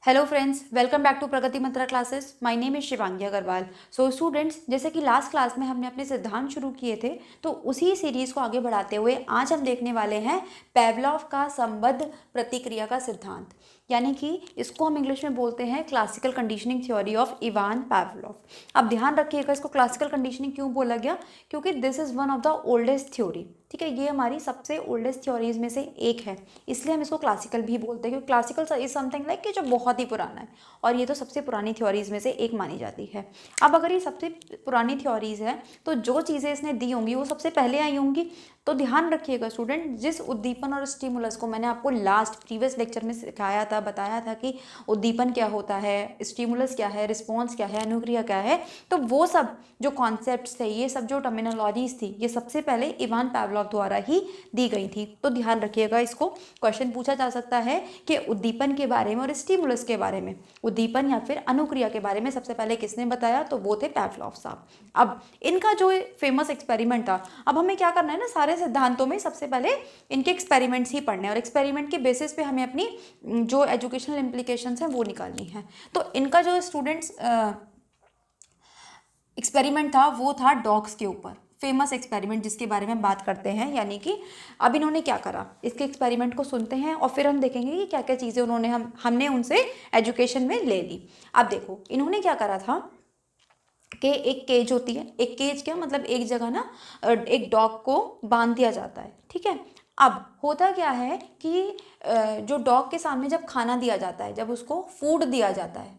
Hello friends, welcome back to Pragati Mantra classes. My name is Shivangi Agarwal. So students, जैसे कि last class में हमने अपने सिद्धांत शुरू किए थे, तो उसी सीरीज को आगे बढ़ाते हुए आज हम देखने वाले हैं पेवलॉव का संबद्ध प्रतिक्रिया का सिद्धांत, यानी कि इसको हम इंग्लिश में बोलते हैं classical conditioning theory of Ivan Pavlov. अब ध्यान रखिएगा, इसको क्लासिकल कंडीशनिंग क्यों बोला गया, क्योंकि this is one of the oldest theory. ठीक है, ये हमारी सबसे ओल्डेस्ट थ्योरीज में से एक है, इसलिए हम इसको क्लासिकल भी बोलते हैं, क्योंकि क्लासिकल इज समथिंग लाइक कि जो बहुत ही पुराना है, और ये तो सबसे पुरानी थ्योरीज में से एक मानी जाती है। अब अगर ये सबसे पुरानी थ्योरीज है, तो जो चीज़ें इसने दी होंगी वो सबसे पहले आई होंगी। तो ध्यान रखिएगा स्टूडेंट, जिस उद्दीपन और स्टिमुलस को मैंने आपको लास्ट प्रीवियस लेक्चर में सिखाया था, बताया था कि उद्दीपन क्या होता है, स्टिमुलस क्या है, रिस्पॉन्स क्या है, अनुक्रिया क्या है, तो वो सब जो कॉन्सेप्ट्स थे, ये सब जो टर्मिनोलॉजीज थी, ये सबसे पहले इवान पेवलॉव द्वारा ही दी गई थी। तो ध्यान रखिएगा, इसको क्वेश्चन पूछा जा सकता है कि उद्दीपन के बारे में और स्टिमुलस के बारे में, उद्दीपन या फिर अनुक्रिया के बारे में सबसे पहले किसने बताया, तो वो थे पेवलॉव साहब। अब इनका जो फेमस एक्सपेरिमेंट था, अब हमें क्या करना है ना, सारे सिद्धांतों में सबसे पहले इनके एक्सपेरिमेंट्स ही पढ़ने हैं, और एक्सपेरिमेंट के बेसिस पे हमें अपनी जो एजुकेशनल इम्प्लीकेशंस हैं वो निकालनी है। तो इनका जो स्टूडेंट्स एक्सपेरिमेंट था वो था डॉग्स के ऊपर, फेमस एक्सपेरिमेंट जिसके बारे में बात करते हैं। यानी कि अब इन्होंने क्या करा, इसके एक्सपेरिमेंट को सुनते हैं और फिर हम देखेंगे कि क्या क्या चीज़ें उन्होंने हमने उनसे एजुकेशन में ले ली। अब देखो, इन्होंने क्या करा था कि एक केज होती है, एक केज क्या मतलब एक जगह ना एक डॉग को बांध दिया जाता है। ठीक है, अब होता क्या है कि जो डॉग के सामने जब खाना दिया जाता है, जब उसको फूड दिया जाता है,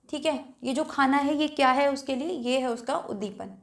ठीक है, ये जो खाना है ये क्या है उसके लिए, ये है उसका उद्दीपन।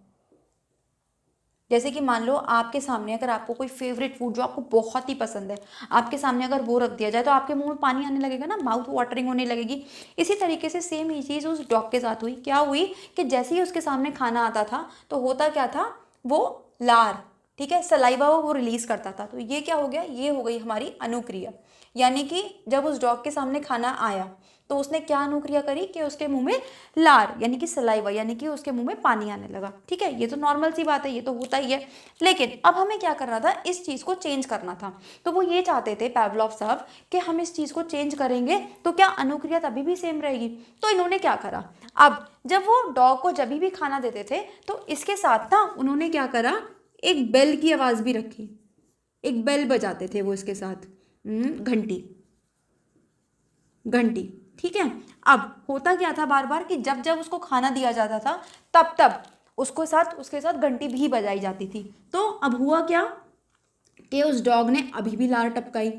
जैसे कि मान लो आपके सामने अगर आपको कोई फेवरेट फूड जो आपको बहुत ही पसंद है, आपके सामने अगर वो रख दिया जाए, तो आपके मुंह में पानी आने लगेगा ना, माउथ वाटरिंग होने लगेगी। इसी तरीके से सेम ही चीज़ उस डॉग के साथ हुई। क्या हुई कि जैसे ही उसके सामने खाना आता था, तो होता क्या था, वो लार, ठीक है, सलाइवा वो रिलीज करता था। तो ये क्या हो गया, ये हो गई हमारी अनुक्रिया। यानी कि जब उस डॉग के सामने खाना आया, तो उसने क्या अनुक्रिया करी कि उसके मुंह में लार यानी कि सलाइवा यानी कि उसके मुंह में पानी आने लगा। ठीक है, ये तो नॉर्मल सी बात है, ये तो होता ही है। लेकिन अब हमें क्या करना था, इस चीज़ को चेंज करना था। तो वो ये चाहते थे पेवलॉव साहब कि हम इस चीज़ को चेंज करेंगे तो क्या अनुक्रिया तभी भी सेम रहेगी। तो इन्होंने क्या करा, अब जब वो डॉग को जब भी खाना देते थे, तो इसके साथ ना उन्होंने क्या करा, एक बेल की आवाज़ भी रखी, एक बेल बजाते थे वो इसके साथ, घंटी घंटी। ठीक है, अब होता क्या था बार बार कि जब जब उसको खाना दिया जाता था, तब तब उसके साथ घंटी भी बजाई जाती थी। तो अब हुआ क्या कि उस डॉग ने अभी भी लार टपकाई।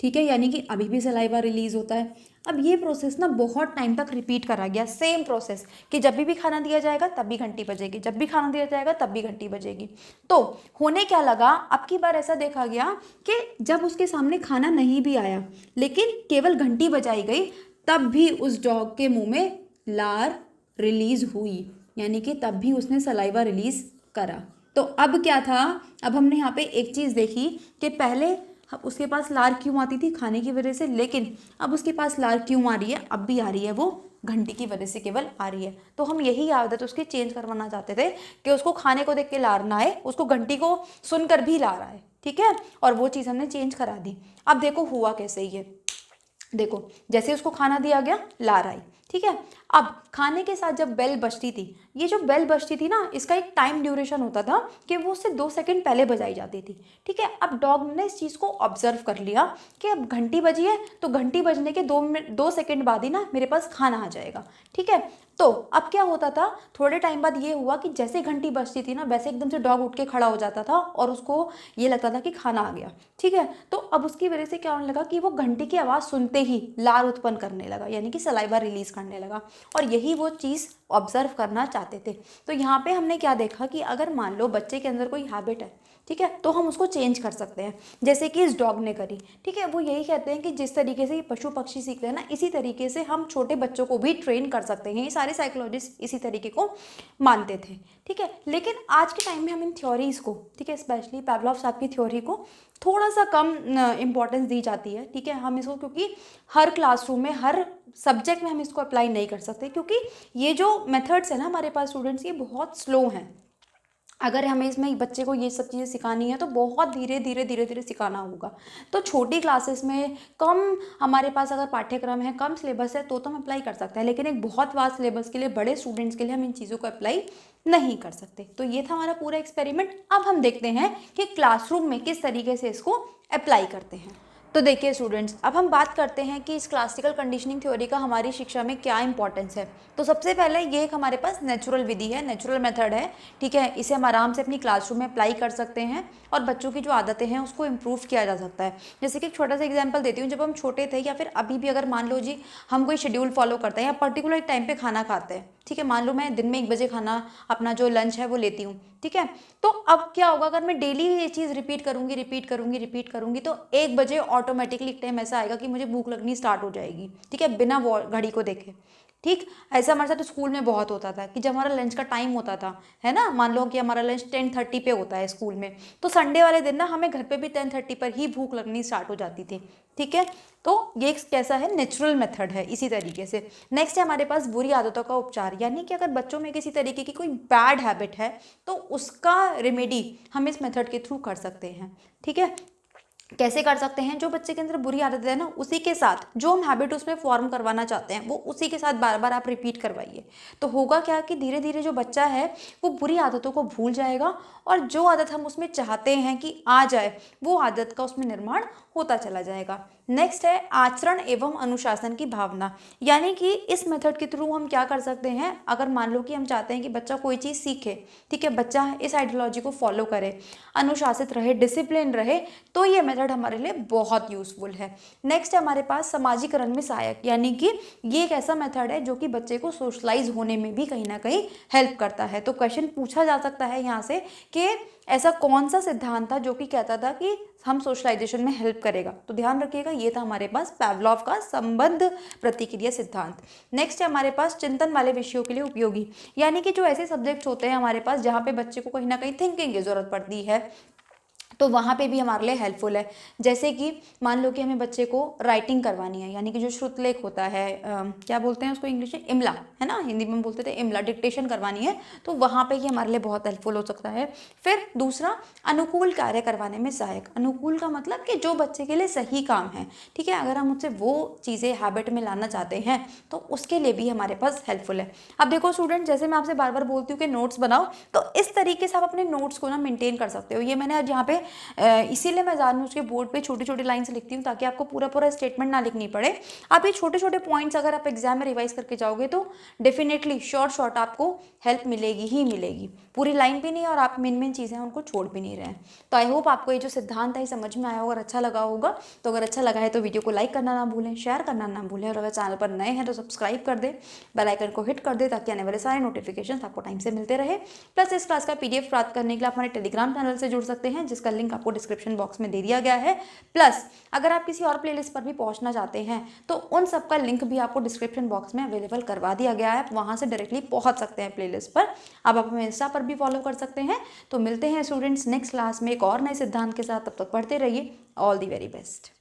ठीक है, यानी कि अभी भी सलाइवा रिलीज होता है। अब ये प्रोसेस ना बहुत टाइम तक रिपीट करा गया, सेम प्रोसेस कि जब भी खाना दिया जाएगा तब भी घंटी बजेगी, जब भी खाना दिया जाएगा तब भी घंटी बजेगी। तो होने क्या लगा, अब की बार ऐसा देखा गया कि जब उसके सामने खाना नहीं भी आया, लेकिन केवल घंटी बजाई गई, तब भी उस डॉग के मुंह में लार रिलीज हुई, यानी कि तब भी उसने सलाइवा रिलीज करा। तो अब क्या था, अब हमने यहाँ पे एक चीज़ देखी कि पहले उसके पास लार क्यों आती थी, खाने की वजह से, लेकिन अब उसके पास लार क्यों आ रही है, अब भी आ रही है, वो घंटी की वजह से केवल आ रही है। तो हम यही आदत उसकी चेंज करवाना चाहते थे कि उसको खाने को देख के लार ना आए, उसको घंटी को सुनकर भी लार आए। ठीक है, और वो चीज़ हमने चेंज करा दी। अब देखो हुआ कैसे, ये देखो, जैसे उसको खाना दिया गया, लार आई। ठीक है, अब खाने के साथ जब बेल बजती थी, ये जो बेल बजती थी ना, इसका एक टाइम ड्यूरेशन होता था कि वो उससे 2 सेकंड पहले बजाई जाती थी। ठीक है, अब डॉग ने इस चीज़ को ऑब्जर्व कर लिया कि अब घंटी बजी है, तो घंटी बजने के 2 सेकंड बाद ही ना मेरे पास खाना आ जाएगा। ठीक है, तो अब क्या होता था, थोड़े टाइम बाद ये हुआ कि जैसे घंटी बजती थी ना, वैसे एकदम से डॉग उठ के खड़ा हो जाता था और उसको ये लगता था कि खाना आ गया। ठीक है, तो अब उसकी वजह से क्या होने लगा कि वो घंटी की आवाज़ सुनते ही लार उत्पन्न करने लगा, यानी कि सलाइवा रिलीज करने लगा, और यही वो चीज़ ऑब्जर्व करना चाहते थे। तो यहाँ पे हमने क्या देखा कि अगर मान लो बच्चे के अंदर कोई हैबिट है, ठीक है, तो हम उसको चेंज कर सकते हैं, जैसे कि इस डॉग ने करी। ठीक है, वो यही कहते हैं कि जिस तरीके से ये पशु पक्षी सीखते हैं ना, इसी तरीके से हम छोटे बच्चों को भी ट्रेन कर सकते हैं। ये सारे साइकोलॉजिस्ट इसी तरीके को मानते थे। ठीक है, लेकिन आज के टाइम में हम इन थ्योरीज़ को, ठीक है, स्पेशली पेवलॉव साहब की थ्योरी को थोड़ा सा कम इम्पोर्टेंस दी जाती है। ठीक है, हम इसको क्योंकि हर क्लासरूम में हर सब्जेक्ट में हम इसको अप्लाई नहीं कर सकते, क्योंकि ये जो मेथड्स है ना हमारे पास स्टूडेंट्स, ये बहुत स्लो हैं। अगर हमें इसमें बच्चे को ये सब चीज़ें सिखानी है तो बहुत धीरे धीरे धीरे धीरे सिखाना होगा। तो छोटी क्लासेस में कम हमारे पास अगर पाठ्यक्रम है, कम सिलेबस है, तो हम अप्लाई कर सकते हैं, लेकिन एक बहुत वास्ट सिलेबस के लिए, बड़े स्टूडेंट्स के लिए हम इन चीज़ों को अप्लाई नहीं कर सकते। तो ये था हमारा पूरा एक्सपेरिमेंट। अब हम देखते हैं कि क्लासरूम में किस तरीके से इसको अप्लाई करते हैं। तो देखिए स्टूडेंट्स, अब हम बात करते हैं कि इस क्लासिकल कंडीशनिंग थ्योरी का हमारी शिक्षा में क्या इंपॉर्टेंस है। तो सबसे पहले ये एक हमारे पास नेचुरल विधि है, नेचुरल मेथड है, ठीक है। इसे हम आराम से अपनी क्लासरूम में अप्लाई कर सकते हैं और बच्चों की जो आदतें हैं उसको इम्प्रूव किया जा सकता है। जैसे कि एक छोटा सा एग्जाम्पल देती हूँ, जब हम छोटे थे या फिर अभी भी अगर मान लो जी हम कोई शेड्यूल फॉलो करते हैं या पर्टिकुलर एक टाइम पे खाना खाते हैं, ठीक है। मान लो मैं दिन में 1 बजे खाना अपना जो लंच है वो लेती हूँ, ठीक है। तो अब क्या होगा, अगर मैं डेली ये चीज़ रिपीट करूँगी रिपीट करूँगी रिपीट करूँगी तो 1 बजे ऑटोमेटिकली एक टाइम ऐसा आएगा कि मुझे भूख लगनी स्टार्ट हो जाएगी, ठीक है, बिना घड़ी को देखे। ठीक, ऐसा हमारे साथ स्कूल में बहुत होता था कि जब हमारा लंच का टाइम होता था, है ना, मान लो कि हमारा लंच 10:30 पे होता है स्कूल में, तो संडे वाले दिन ना हमें घर पे भी 10:30 पर ही भूख लगनी स्टार्ट हो जाती थी, ठीक है। तो ये एक कैसा है, नेचुरल मेथड है। इसी तरीके से नेक्स्ट है हमारे पास बुरी आदतों का उपचार, यानी कि अगर बच्चों में किसी तरीके की कोई बैड हैबिट है तो उसका रेमेडी हम इस मेथड के थ्रू कर सकते हैं, ठीक है। कैसे कर सकते हैं, जो बच्चे के अंदर बुरी आदत है ना उसी के साथ जो हम हैबिट उसमें फॉर्म करवाना चाहते हैं वो उसी के साथ बार बार आप रिपीट करवाइए। तो होगा क्या कि धीरे धीरे जो बच्चा है वो बुरी आदतों को भूल जाएगा और जो आदत हम उसमें चाहते हैं कि आ जाए वो आदत का उसमें निर्माण होता चला जाएगा। नेक्स्ट है आचरण एवं अनुशासन की भावना, यानी कि इस मेथड के थ्रू हम क्या कर सकते हैं, अगर मान लो कि हम चाहते हैं कि बच्चा कोई चीज़ सीखे, ठीक है, बच्चा इस आइडियोलॉजी को फॉलो करे, अनुशासित रहे, डिसिप्लिन रहे, तो ये मेथड हमारे लिए बहुत यूजफुल है। नेक्स्ट है हमारे पास समाजीकरण में सहायक, यानी कि ये एक ऐसा मेथड है जो कि बच्चे को सोशलाइज होने में भी कहीं ना कहीं हेल्प करता है। तो क्वेश्चन पूछा जा सकता है यहाँ से कि ऐसा कौन सा सिद्धांत था जो कि कहता था कि हम सोशलाइजेशन में हेल्प करेगा। तो ध्यान रखिएगा ये था हमारे पास पावलोव का संबंध प्रतिक्रिया सिद्धांत। नेक्स्ट है हमारे पास चिंतन वाले विषयों के लिए उपयोगी, यानी कि जो ऐसे सब्जेक्ट्स होते हैं हमारे पास जहाँ पे बच्चे को कहीं ना कहीं थिंकिंग की जरूरत पड़ती है तो वहाँ पे भी हमारे लिए हेल्पफुल है। जैसे कि मान लो कि हमें बच्चे को राइटिंग करवानी है, यानी कि जो श्रुतलेख होता है, क्या बोलते हैं उसको इंग्लिश में, इमला, है ना, हिंदी में बोलते थे इमला, डिक्टेशन करवानी है, तो वहाँ पे ये हमारे लिए बहुत हेल्पफुल हो सकता है। फिर दूसरा अनुकूल कार्य करवाने में सहायक, अनुकूल का मतलब कि जो बच्चे के लिए सही काम है, ठीक है, अगर हम उससे वो चीज़ें हैबिट में लाना चाहते हैं तो उसके लिए भी हमारे पास हेल्पफुल है। अब देखो स्टूडेंट, जैसे मैं आपसे बार बार बोलती हूँ कि नोट्स बनाओ, तो इस तरीके से आप अपने नोट्स को ना मेंटेन कर सकते हो। ये मैंने आज यहाँ पे इसीलिए मैं जानबूझ के बोर्ड पे छोटी छोटी लाइन से लिखती हूँ ताकि आपको पूरा पूरा स्टेटमेंट ना लिखनी पड़े। आप ये छोटे छोटे पॉइंट्स अगर आप एग्जाम में रिवाइज करके जाओगे तो डेफिनेटली शॉर्ट आपको हेल्प मिलेगी ही मिलेगी, पूरी लाइन भी नहीं और आप मेन चीज़ें हैं उनको छोड़ भी नहीं रहे हैं। तो आई होप आपको ये जो सिद्धांत है समझ में आया होगा और अच्छा लगा होगा। तो अगर अच्छा लगा है तो वीडियो को लाइक करना ना भूलें, शेयर करना ना भूलें, और अगर चैनल पर नए हैं तो सब्सक्राइब कर दें, बेल आइकन को हिट कर दें ताकि आने वाले सारे नोटिफिकेशन आपको टाइम से मिलते रहे। प्लस इस क्लास का PDF प्राप्त करने के लिए आप हमारे टेलीग्राम चैनल से जुड़ सकते हैं जिसका लिंक आपको डिस्क्रिप्शन बॉक्स में दे दिया गया है। प्लस अगर आप किसी और प्लेलिस्ट पर भी पहुंचना चाहते हैं तो उन सब का लिंक भी आपको डिस्क्रिप्शन बॉक्स में अवेलेबल करवा दिया गया है, आप वहां से डायरेक्टली पहुंच सकते हैं प्लेलिस्ट पर। अब आप हमें इंस्टा पर भी फॉलो कर सकते हैं। तो मिलते हैं स्टूडेंट्स नेक्स्ट क्लास में एक और नए सिद्धांत के साथ, तब तक पढ़ते रहिए। All the very best.